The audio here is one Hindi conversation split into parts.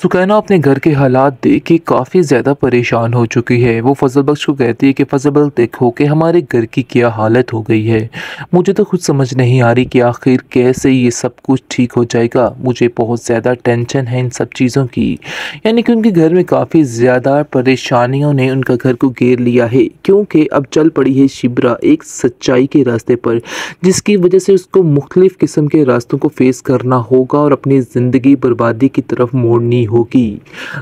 सुकैना अपने घर के हालात देख के काफ़ी ज़्यादा परेशान हो चुकी है। वो फजल बख्श को कहती है कि फजल बख्श देखो कि हमारे घर की क्या हालत हो गई है। मुझे तो खुद समझ नहीं आ रही कि आखिर कैसे ये सब कुछ ठीक हो जाएगा। मुझे बहुत ज़्यादा टेंशन है इन सब चीज़ों की। यानी कि उनके घर में काफ़ी ज़्यादा परेशानियों ने उनका घर को घेर लिया है, क्योंकि अब चल पड़ी है शिब्रा एक सच्चाई के रास्ते पर, जिसकी वजह से उसको मुख्तलिफ़ किस्म के रास्तों को फेस करना होगा और अपनी ज़िंदगी बर्बादी की तरफ मोड़नी होगी।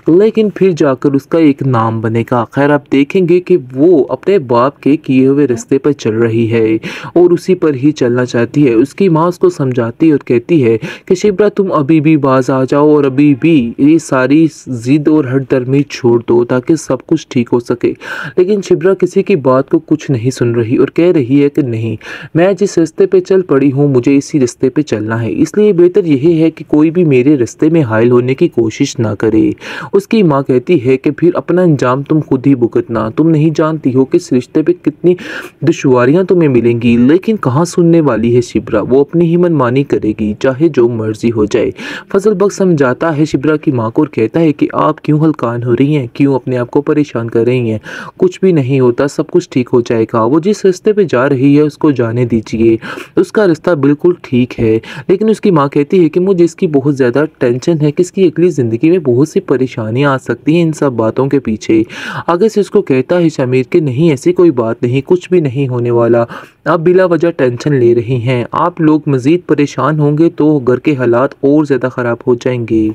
लेकिन फिर जाकर उसका एक नाम बनेगा। खैर, आप देखेंगे कि वो अपने बाप के किए हुए रास्ते पर चल रही है और उसी पर ही चलना चाहती है। उसकी माँ उसको समझाती है और कहती है कि शिब्रा, तुम अभी भी बाज आ जाओ और अभी भी ये सारी जिद और हठधर्मी छोड़ दो ताकि सब कुछ ठीक हो सके। लेकिन शिब्रा किसी की बात को कुछ नहीं सुन रही और कह रही है कि नहीं, मैं जिस रास्ते पे चल पड़ी हूँ मुझे इसी रास्ते पे चलना है, इसलिए बेहतर यही है कि कोई भी मेरे रास्ते में हाइल होने की कोशिश ना करे। उसकी माँ कहती है कि फिर अपना अंजाम तुम खुद ही भुगतना। तुम नहीं जानती हो कि इस रिश्ते पे कितनी दुश्वारियां तुम्हें मिलेंगी। लेकिन कहाँ सुनने वाली है शिब्रा, वो अपनी ही मनमानी करेगी चाहे जो मर्जी हो जाए। फजल बख्श समझाता है शिब्रा की माँ को और कहता है कि आप क्यों हल्कान हो रही हैं, क्यों अपने आप को परेशान कर रही हैं। कुछ भी नहीं होता, सब कुछ ठीक हो जाएगा। वो जिस रास्ते पे जा रही है उसको जाने दीजिए, उसका रास्ता बिल्कुल ठीक है। लेकिन उसकी माँ कहती है कि मुझे इसकी बहुत ज़्यादा टेंशन है कि इसकी अगली ज़िंदगी में बहुत सी परेशानियां आ सकती हैं इन सब बातों के पीछे। आगे से उसको कहता है शमीर कि नहीं, ऐसी कोई बात नहीं, कुछ भी नहीं होने वाला। आप बिला वजह टेंशन ले रही हैं, आप लोग मज़ीद परेशान होंगे तो घर के हालात और ज़्यादा ख़राब हो जाएंगे।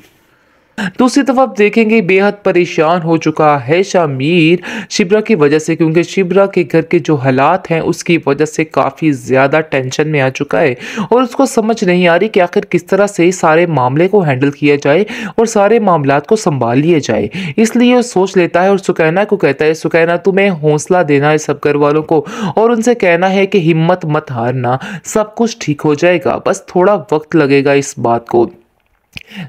दूसरी तरफ आप देखेंगे बेहद परेशान हो चुका है शामिर शिब्रा की वजह से, क्योंकि शिब्रा के घर के जो हालात हैं उसकी वजह से काफ़ी ज़्यादा टेंशन में आ चुका है और उसको समझ नहीं आ रही कि आखिर किस तरह से सारे मामले को हैंडल किया जाए और सारे मामलात को संभाल लिया जाए। इसलिए वो सोच लेता है और सुकैना को कहता है, सुकैना तुम्हें हौसला देना है सब घर वालों को और उनसे कहना है कि हिम्मत मत हारना, सब कुछ ठीक हो जाएगा, बस थोड़ा वक्त लगेगा इस बात को।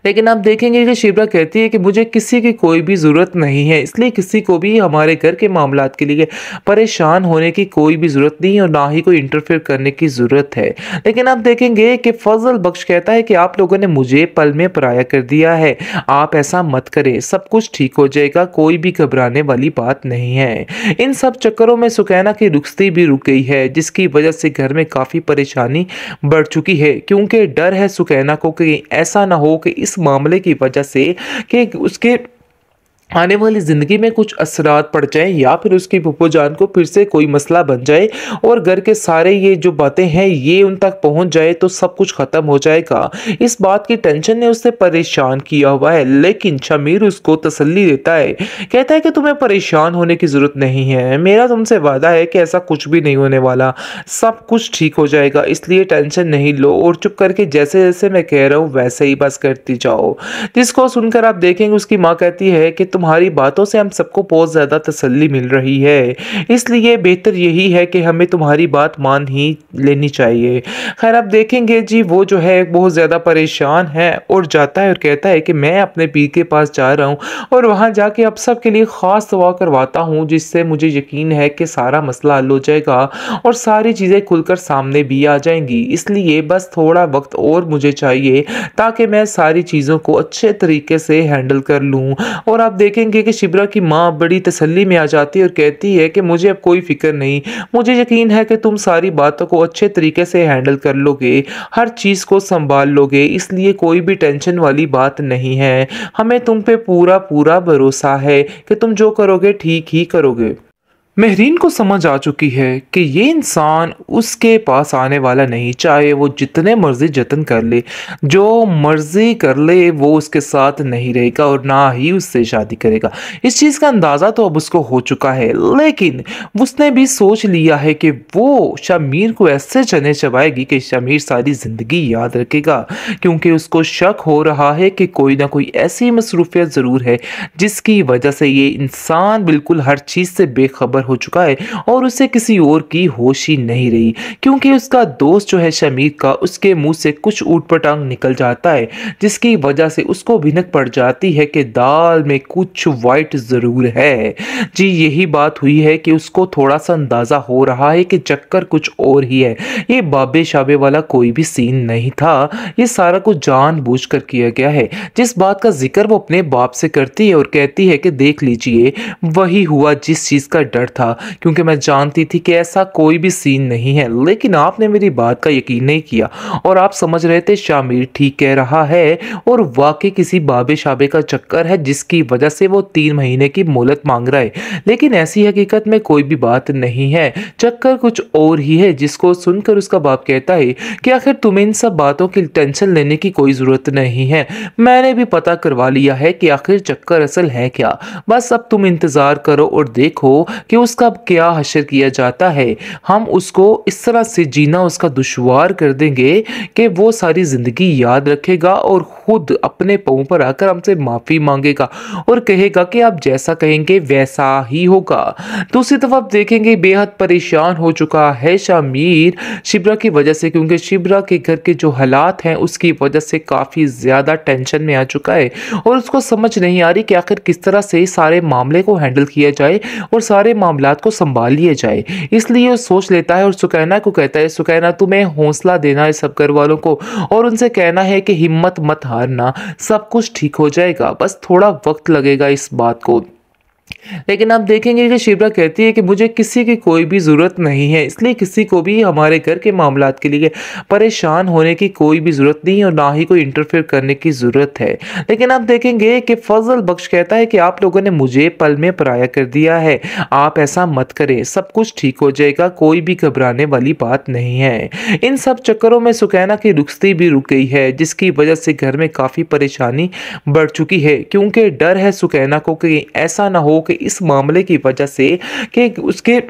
लेकिन आप देखेंगे कि शिब्रा कहती है कि मुझे किसी की कोई भी ज़रूरत नहीं है, इसलिए किसी को भी हमारे घर के मामलात के लिए परेशान होने की कोई भी ज़रूरत नहीं है और ना ही कोई इंटरफेयर करने की ज़रूरत है। लेकिन आप देखेंगे कि फजल बख्श कहता है कि आप लोगों ने मुझे पल में पराया कर दिया है, आप ऐसा मत करें, सब कुछ ठीक हो जाएगा, कोई भी घबराने वाली बात नहीं है। इन सब चक्करों में सुकैना की रुखसती भी रुक गई है, जिसकी वजह से घर में काफ़ी परेशानी बढ़ चुकी है, क्योंकि डर है सुकैना को कि ऐसा ना हो कि इस मामले की वजह से कि उसके आने वाली ज़िंदगी में कुछ असरात पड़ जाएँ या फिर उसकी फूफो जान को फिर से कोई मसला बन जाए और घर के सारे ये जो बातें हैं ये उन तक पहुंच जाए तो सब कुछ ख़त्म हो जाएगा। इस बात की टेंशन ने उसे परेशान किया हुआ है। लेकिन शमीर उसको तसल्ली देता है, कहता है कि तुम्हें परेशान होने की ज़रूरत नहीं है, मेरा तुमसे वादा है कि ऐसा कुछ भी नहीं होने वाला, सब कुछ ठीक हो जाएगा, इसलिए टेंशन नहीं लो और चुप करके जैसे जैसे मैं कह रहा हूँ वैसे ही बस करती जाओ। जिसको सुनकर आप देखेंगे उसकी माँ कहती है कि तुम्हारी बातों से हम सबको बहुत ज़्यादा तसल्ली मिल रही है, इसलिए बेहतर यही है कि हमें तुम्हारी बात मान ही लेनी चाहिए। खैर, आप देखेंगे जी वो जो है बहुत ज़्यादा परेशान है और जाता है और कहता है कि मैं अपने पीर के पास जा रहा हूँ और वहाँ जाके अब सब के लिए ख़ास दुआ करवाता हूँ, जिससे मुझे यकीन है कि सारा मसला हल हो जाएगा और सारी चीज़ें खुलकर सामने भी आ जाएंगी। इसलिए बस थोड़ा वक्त और मुझे चाहिए ताकि मैं सारी चीज़ों को अच्छे तरीके से हैंडल कर लूँ। और आप देखेंगे कि शिब्रा की माँ बड़ी तसल्ली में आ जाती है और कहती है कि मुझे अब कोई फिक्र नहीं, मुझे यकीन है कि तुम सारी बातों को अच्छे तरीके से हैंडल कर लोगे, हर चीज़ को संभाल लोगे, इसलिए कोई भी टेंशन वाली बात नहीं है। हमें तुम पे पूरा पूरा भरोसा है कि तुम जो करोगे ठीक ही करोगे। महरीन को समझ आ चुकी है कि ये इंसान उसके पास आने वाला नहीं, चाहे वो जितने मर्जी जतन कर ले, जो मर्जी कर ले, वो उसके साथ नहीं रहेगा और ना ही उससे शादी करेगा। इस चीज़ का अंदाज़ा तो अब उसको हो चुका है, लेकिन उसने भी सोच लिया है कि वो शमीर को ऐसे चने चबाएगी कि शमीर सारी ज़िंदगी याद रखेगा, क्योंकि उसको शक हो रहा है कि कोई ना कोई ऐसी मसरूफियत ज़रूर है जिसकी वजह से ये इंसान बिल्कुल हर चीज़ से बेखबर हो चुका है और उसे किसी और की होश ही नहीं रही, क्योंकि उसका दोस्त जो है शमीर का, उसके मुंह से कुछ ऊटपटांग निकल जाता है, जिसकी वजह से उसको भिनक पड़ जाती है कि दाल में कुछ वाइट ज़रूर है। जी, यही बात हुई है कि उसको थोड़ा सा अंदाज़ा हो रहा है कि चक्कर कुछ और ही है। ये बाबे शाबे वाला कोई भी सीन नहीं था, ये सारा कुछ जानबूझकर किया गया है। जिस बात का जिक्र वो अपने बाप से करती है और कहती है कि देख लीजिए, वही हुआ जिस चीज़ का डर था, क्योंकि मैं जानती थी कि ऐसा कोई भी सीन नहीं है, लेकिन आपने मेरी बात का यकीन नहीं किया और आप समझ रहे थे शामिर ठीक कह रहा है और वाकई किसी बाबे शाबे का चक्कर है, जिसकी वजह से वो 3 महीने की मोहलत मांग रहा है। लेकिन ऐसी हकीकत में कोई भी बात नहीं है, चक्कर कुछ और ही है। जिसको सुनकर उसका बाप कहता है कि आखिर तुम्हें इन सब बातों की टेंशन लेने की कोई ज़रूरत नहीं है, मैंने भी पता करवा लिया है कि आखिर चक्कर असल है क्या। बस अब तुम इंतज़ार करो और देखो कि उसका क्या हशर किया जाता है। हम उसको इस तरह से जीना उसका दुश्वार कर देंगे कि वो सारी ज़िंदगी याद रखेगा और खुद अपने पाँव पर आकर हमसे माफ़ी मांगेगा और कहेगा कि आप जैसा कहेंगे वैसा ही होगा। दूसरी तरफ आप देखेंगे बेहद परेशान हो चुका है शामिर शिब्रा की वजह से, क्योंकि शिब्रा के घर के जो हालात हैं उसकी वजह से काफ़ी ज़्यादा टेंशन में आ चुका है और उसको समझ नहीं आ रही कि आखिर किस तरह से सारे मामले को हैंडल किया जाए और सारे मामलात को संभाल लिया जाए। इसलिए वो सोच लेता है और सुकैना को कहता है, सुकैना तुम्हें हौसला देना है सब घर वालों को और उनसे कहना है कि हिम्मत मत हारना, सब कुछ ठीक हो जाएगा, बस थोड़ा वक्त लगेगा इस बात को। लेकिन आप देखेंगे कि शिप्रा कहती है कि मुझे किसी की कोई भी ज़रूरत नहीं है, इसलिए किसी को भी हमारे घर के मामलात के लिए परेशान होने की कोई भी ज़रूरत नहीं है और ना ही कोई इंटरफेयर करने की ज़रूरत है। लेकिन आप देखेंगे कि फजल बख्श कहता है कि आप लोगों ने मुझे पल में पराया कर दिया है, आप ऐसा मत करें, सब कुछ ठीक हो जाएगा, कोई भी घबराने वाली बात नहीं है। इन सब चक्करों में सुकैना की रुखसती भी रुक गई है, जिसकी वजह से घर में काफ़ी परेशानी बढ़ चुकी है, क्योंकि डर है सुकैना को कि ऐसा ना हो कि इस मामले की वजह से कि उसके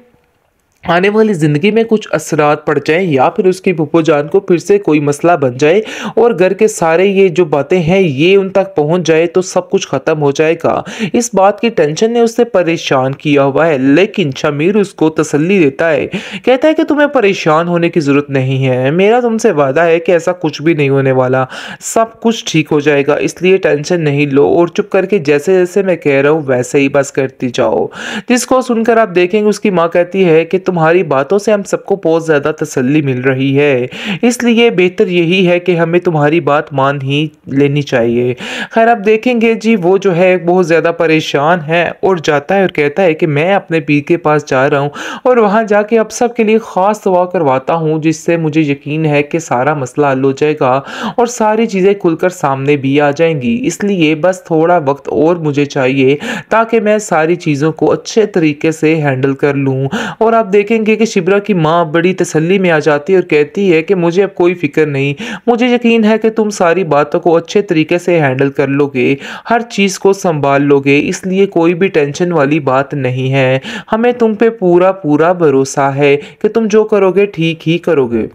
आने वाली ज़िंदगी में कुछ असरात पड़ जाएँ या फिर उसकी फूफो जान को फिर से कोई मसला बन जाए और घर के सारे ये जो बातें हैं ये उन तक पहुंच जाए तो सब कुछ ख़त्म हो जाएगा। इस बात की टेंशन ने उसे परेशान किया हुआ है, लेकिन शमीर उसको तसल्ली देता है, कहता है कि तुम्हें परेशान होने की ज़रूरत नहीं है, मेरा तुमसे वादा है कि ऐसा कुछ भी नहीं होने वाला, सब कुछ ठीक हो जाएगा, इसलिए टेंशन नहीं लो और चुप करके जैसे जैसे मैं कह रहा हूँ वैसे ही बस करती जाओ। जिसको सुनकर आप देखेंगे उसकी माँ कहती है कि तुम्हारी बातों से हम सबको बहुत ज़्यादा तसल्ली मिल रही है, इसलिए बेहतर यही है कि हमें तुम्हारी बात मान ही लेनी चाहिए। खैर आप देखेंगे जी वो जो है बहुत ज़्यादा परेशान है और जाता है और कहता है कि मैं अपने पीर के पास जा रहा हूँ और वहाँ जाके अब सब के लिए ख़ास दुआ करवाता हूँ, जिससे मुझे यकीन है कि सारा मसला हल हो जाएगा और सारी चीज़ें खुलकर सामने भी आ जाएंगी। इसलिए बस थोड़ा वक्त और मुझे चाहिए ताकि मैं सारी चीज़ों को अच्छे तरीके से हैंडल कर लूँ। और आप देखेंगे कि शिब्रा की माँ बड़ी तसल्ली में आ जाती है और कहती है कि मुझे अब कोई फिक्र नहीं, मुझे यकीन है कि तुम सारी बातों को अच्छे तरीके से हैंडल कर लोगे, हर चीज़ को संभाल लोगे, इसलिए कोई भी टेंशन वाली बात नहीं है, हमें तुम पे पूरा पूरा भरोसा है कि तुम जो करोगे ठीक ही करोगे।